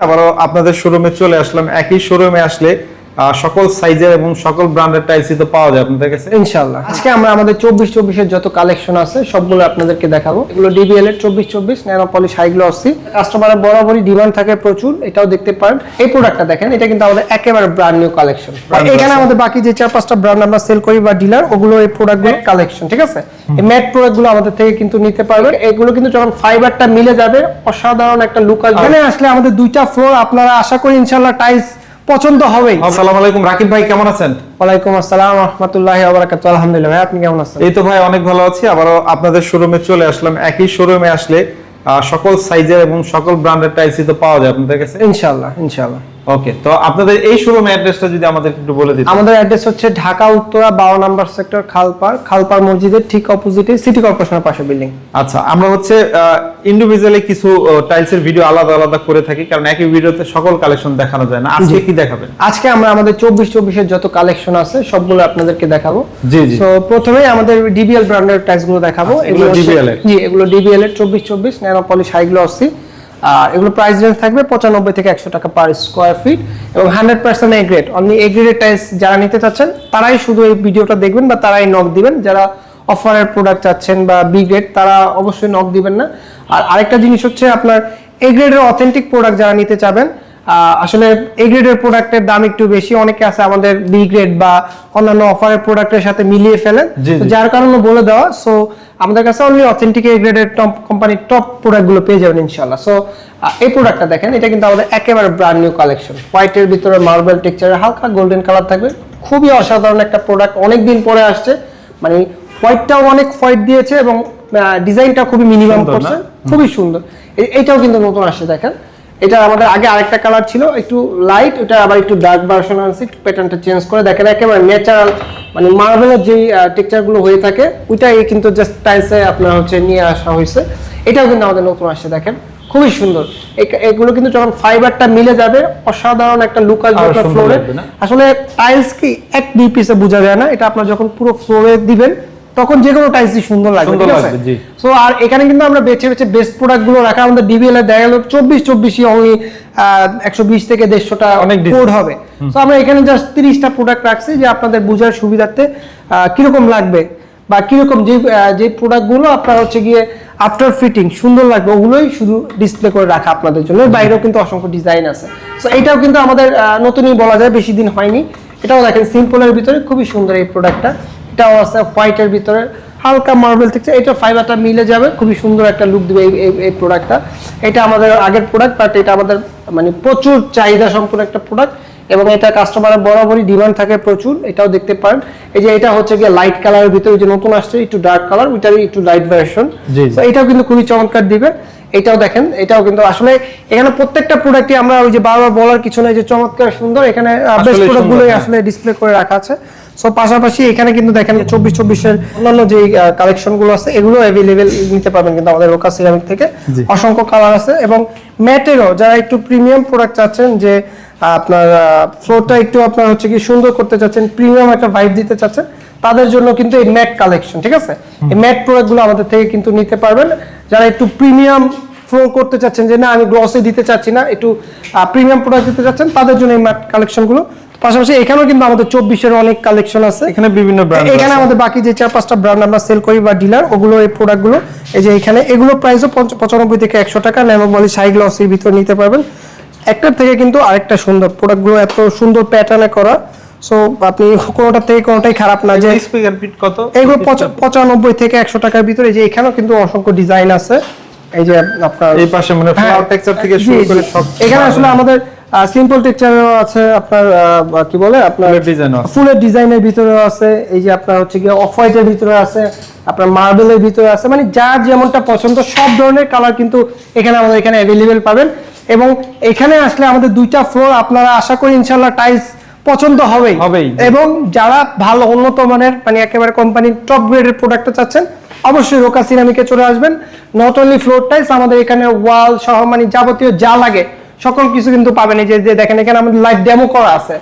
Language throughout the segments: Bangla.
আবারও আপনাদের শোরুমে চলে আসলাম। একই শোরুমে আসলে সকল সাইজের এবং সকল ব্র্যান্ডের টাইলসই তো পাওয়া যায় আপনাদের কাছে ইনশাআল্লাহ। আজকে আমরা আমাদের 24-24 এর যত কালেকশন আছে সবগুলো আপনাদেরকে দেখাবো। এগুলো ডিবিএল এর 24-24 ন্যানো পলিশ হাই গ্লসি, কাস্টমারের বরাবরই ডিমান্ড থাকে প্রচুর, এটাও দেখতে পারেন। এই প্রোডাক্টটা দেখেন, এটা কিন্তু আমাদের একেবারে ব্র্যান্ড নিউ কালেকশন। এখানে আমাদের বাকি যে 4-5টা ব্র্যান্ড আমরা সেল করি বা ডিলার, ওগুলো এই প্রোডাক্টগুলো কালেকশন, ঠিক আছে? এই ম্যাট প্রোডাক্টগুলো আমাদের থেকে কিন্তু নিতে পারবেন। এগুলো কিন্তু যখন ফাইবারটা মিলে যাবে অসাধারণ একটা লুক আসবে। এখানে আসলে আমাদের দুইটা ফ্লোর, আপনারা আশা করি ইনশাআল্লাহ টাইলস পছন্দ হবে। আসসালামু আলাইকুম রাকিব ভাই, কেমন আছেন? ওয়ালাইকুম আসসালাম ওয়া রাহমাতুল্লাহি ওয়া বারাকাতুহু। আলহামদুলিল্লাহ ভাই, আপনি কেমন আছেন? এই তো ভাই অনেক ভালো আছি। আবারও আপনাদের শোরুমে চলে আসলাম। একই শোরুমে আসলে সকল সাইজের এবং সকল ব্র্যান্ডের টাইলসই তো পাওয়া যায় আপনাদের কাছে ইনশাআল্লাহ ইনশাআল্লাহ। ওকে, তো আপনাদের এই শোরুমের অ্যাড্রেসটা যদি আমাদের একটু বলে দিতেন। আমাদের অ্যাড্রেস হচ্ছে ঢাকা উত্তরা 52 নম্বর সেক্টর, খালপার মসজিদের ঠিক অপোজিটে, সিটি কর্পোরেশনের পাশে বিল্ডিং। আচ্ছা, আমরা হচ্ছে ইন্ডিভিজুয়ালি কিছু টাইলসের ভিডিও আলাদা আলাদা করে থাকি, কারণ একই ভিডিওতে সকল কালেকশন দেখানো যায় না। আজকে কি দেখাবেন? আজকে আমরা আমাদের 24-24 এর যত কালেকশন আছে সবগুলো আপনাদেরকে দেখাবো। জি জি। তো প্রথমেই আমাদের ডিবিএল ব্র্যান্ডের টাইলস গুলো দেখাবো। এগুলো ডিবিএল এর? জি, এগুলো ডিবিএল এর 24-24 ন্যানো পলিশ হাই গ্লসি। আর এগুলো প্রাইস রেঞ্জ থাকবে 95 থেকে 100 টাকা পার স্কয়ার ফিট এবং 100% এ গ্রেড। অনলি এ গ্রেডের টাইলস যারা নিতে চাচ্ছেন তারাই শুধু এই ভিডিওটা দেখবেন বা তারাই নক দিবেন। যারা অফারের প্রোডাক্ট চাচ্ছেন বা বি গ্রেড, তারা অবশ্যই নক দিবেন না। আর আরেকটা জিনিস হচ্ছে, আপনার এ গ্রেডের অথেন্টিক প্রোডাক্ট যারা নিতে চাবেন, আসলে এ গ্রেডের প্রোডাক্টের দাম একটু বেশি, অনেকে আছে আমাদের বি গ্রেড বা অন্যান্য অফারের প্রোডাক্টের সাথে মিলিয়ে ফেলেন, যার কারণে বলে দেওয়া। সো আমাদের কাছে অনলি অথেন্টিক এ গ্রেডের টপ কোম্পানির টপ প্রোডাক্টগুলো পেয়ে যাবেন ইনশাআল্লাহ। সো এই প্রোডাক্টটা দেখেন, এটা কিন্তু আমাদের একেবারে ব্র্যান্ড নিউ কালেকশন। হোয়াইটের ভিতরে মার্বেল টেক্সচারে হালকা গোল্ডেন কালার থাকবে, খুবই অসাধারণ একটা প্রোডাক্ট। অনেকদিন পরে আসছে, মানে হোয়াইটটাও অনেক হোয়াইট দিয়েছে এবং ডিজাইনটা খুবই মিনিমাম করছে, খুবই সুন্দর। এইটাও কিন্তু নতুন আসছে, দেখেন। এটা আমাদের আগে আরেকটা কালার ছিল একটু লাইট, ওটা আবার একটু ডার্ক ভার্সন আছে, একটু প্যাটার্নটা চেঞ্জ করে দেখেন। একেবারে ন্যাচারাল, মানে মার্বেলের যে টেক্সচার গুলো হয়ে থাকে ওইটাই কিন্তু জাস্ট টাইলসে আপনার হচ্ছে নিয়ে আসা হয়েছে। এটাও কিন্তু আমাদের নতুন আসছে, দেখেন খুবই সুন্দর। এগুলো কিন্তু যখন ফাইবারটা মিলে যাবে অসাধারণ একটা লুক আসবে ফ্লোরে। আসলে টাইলস কি এক দুই পিসে বোঝা যায় না, এটা আপনার যখন পুরো ফ্লোরে দিবেন তখন যে কোনো টাইলসই সুন্দর লাগবে, ঠিক আছে? সো আর এখানে কিন্তু আমরা বেছে বেছে বেস্ট প্রোডাক্ট গুলো রাখা। আমাদের ডিবিএল এর দেখা গেল 24-24 অনলি 120 থেকে 150টা অনেক কোড হবে। সো আমরা এখানে জাস্ট 30টা প্রোডাক্ট রাখছি, যে আপনাদের বোঝার সুবিধার্থে কিরকম লাগবে বা কিরকম যে প্রোডাক্ট গুলো আপনার হচ্ছে গিয়ে আফটার ফিটিং সুন্দর লাগবে, ওগুলোই শুধু ডিসপ্লে করে রাখা আপনাদের জন্য। বাইরেও কিন্তু অসংখ্য ডিজাইন আছে। সো এটাও কিন্তু আমাদের নতুনই বলা যায়, বেশি দিন হয়নি। এটাও দেখেন সিম্পলের ভিতরে খুবই সুন্দর এই প্রোডাক্টটা। এটাও আছে হোয়াইটের ভিতরে হালকা মার্বেল থেকে, এটা ফাইবারটা মিলে যাবে, খুবই সুন্দর একটা লুক দিবে এই প্রোডাক্টটা। এটা আমাদের আগের প্রোডাক্ট, বাট এটা আমাদের মানে প্রচুর চাহিদা সম্পন্ন একটা প্রোডাক্ট এবং এটা কাস্টমারের বরাবরই ডিমান্ড থাকে প্রচুর। এটাও দেখতে পারেন, এই যে এটা হচ্ছে গিয়ে লাইট কালারের ভিতরে, যে নতুন আসছে একটু ডার্ক কালার, ওইটারই একটু লাইট ভার্সন। তো এটাও কিন্তু খুবই চমৎকার দিবে। এটাও দেখেন, এটাও কিন্তু আসলে এখানে প্রত্যেকটা প্রোডাক্টই আমরা ওই যে বারবার বলার কিছু নাই যে চমৎকার সুন্দর, এখানে বেস্ট প্রোডাক্টগুলোই আসলে ডিসপ্লে করে রাখা আছে। সো পাশাপাশি এখানে কিন্তু দেখেন 24-24 এর অন্যান্য যে কালেকশন গুলো আছে এগুলো অ্যাভেলেবেল নিতে পারবেন কিন্তু আমাদের রোকা সিরামিক থেকে। অসংখ্য কালার আছে এবং ম্যাটেরও যারা একটু প্রিমিয়াম প্রোডাক্ট চাচ্ছেন, যে আপনার ফ্লোরটা একটু আপনার হচ্ছে কি সুন্দর করতে চাচ্ছেন, প্রিমিয়াম একটা ভাইব দিতে চাচ্ছেন, তাদের জন্য কিন্তু এই ম্যাট কালেকশন, ঠিক আছে? এই ম্যাট প্রোডাক্টগুলো আমাদের থেকে কিন্তু নিতে পারবেন। যারা একটু প্রিমিয়াম ফ্লোর করতে চাচ্ছেন, যে না আমি গ্লসে দিতে চাচ্ছি না, একটু প্রিমিয়াম প্রোডাক্ট দিতে চাচ্ছেন, তাদের জন্য এই ম্যাট কালেকশনগুলো। পাশাপাশি এখানেও কিন্তু আমাদের 24 এর অনেক কালেকশন আছে। এখানে বিভিন্ন ব্র্যান্ড, এখানে আমাদের বাকি যে 4-5টা ব্র্যান্ড আমরা সেল করি বা ডিলার, ওগুলো এই প্রোডাক্টগুলো এই যে এখানে, এগুলো প্রাইসও 95 থেকে 100 টাকা। ন্যানো পলিশ হাই গ্লসির ভিতর নিতে পারবেন। একটার থেকে কিন্তু আরেকটা সুন্দর, প্রোডাক্টগুলো এত সুন্দর প্যাটার্নে করা। সো আপনি কোনোটা থেকে কোনোটাই খারাপ না। যে স্পিকার ফিট কত? এগুলো 95 থেকে 100 টাকার ভিতরে। যে এখানেও কিন্তু অসংখ্য ডিজাইন আছে। এই যে আপনার এই পাশে মানে ফ্লাওয়ার টেক্সচার থেকে শুরু করে সব, এখানে আসলে আমাদের সিম্পল টেক্সচারও আছে, আপনার কি বলে আপনার ফুলের ডিজাইনের ভিতরেও আছে, এই যে আপনার হচ্ছে গিয়ে অফ হোয়াইটের ভিতরে আছে, আপনার মার্বেলের ভিতরে আছে, মানে যার যেমনটা পছন্দ সব ধরনের কালার কিন্তু এখানে আমাদের এখানে অ্যাভেলেবেল পাবেন। এবং এখানে আসলে আমাদের দুইটা ফ্লোর, আপনারা আশা করি ইনশাআল্লাহ টাইলস পছন্দ হবেই। এবং যারা ভালো উন্নত মানের, মানে একেবারে কোম্পানির টপ গ্রেডের প্রোডাক্টটা চাচ্ছেন, অবশ্যই রোকা সিরামিকে চলে আসবেন। নট অনলি ফ্লোর টাইলস, আমাদের এখানে ওয়াল সহ মানে যাবতীয় যা লাগে সকল কিছু কিন্তু পাবেন। এই যে দেখেন, এখানে আমাদের লাইভ ডেমো করা আছে,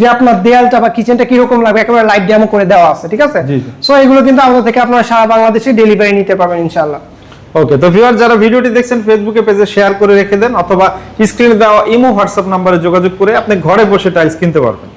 যে আপনার দেয়ালটা বা কিচেনটা কিরকম লাগবে একেবারে লাইভ ডেমো করে দেওয়া আছে, ঠিক আছে? সো এগুলো কিন্তু আমাদের থেকে আপনারা সারা বাংলাদেশে ডেলিভারি নিতে পারবেন ইনশাআল্লাহ। ওকে, তো ভিউয়ার যারা ভিডিওটি দেখছেন ফেসবুকে পেজে শেয়ার করে রেখে দেন, অথবা স্ক্রিনে দেওয়া ইমো হোয়াটসঅ্যাপ নম্বরে যোগাযোগ করে আপনি ঘরে বসে টাইলস কিনতে পারবেন।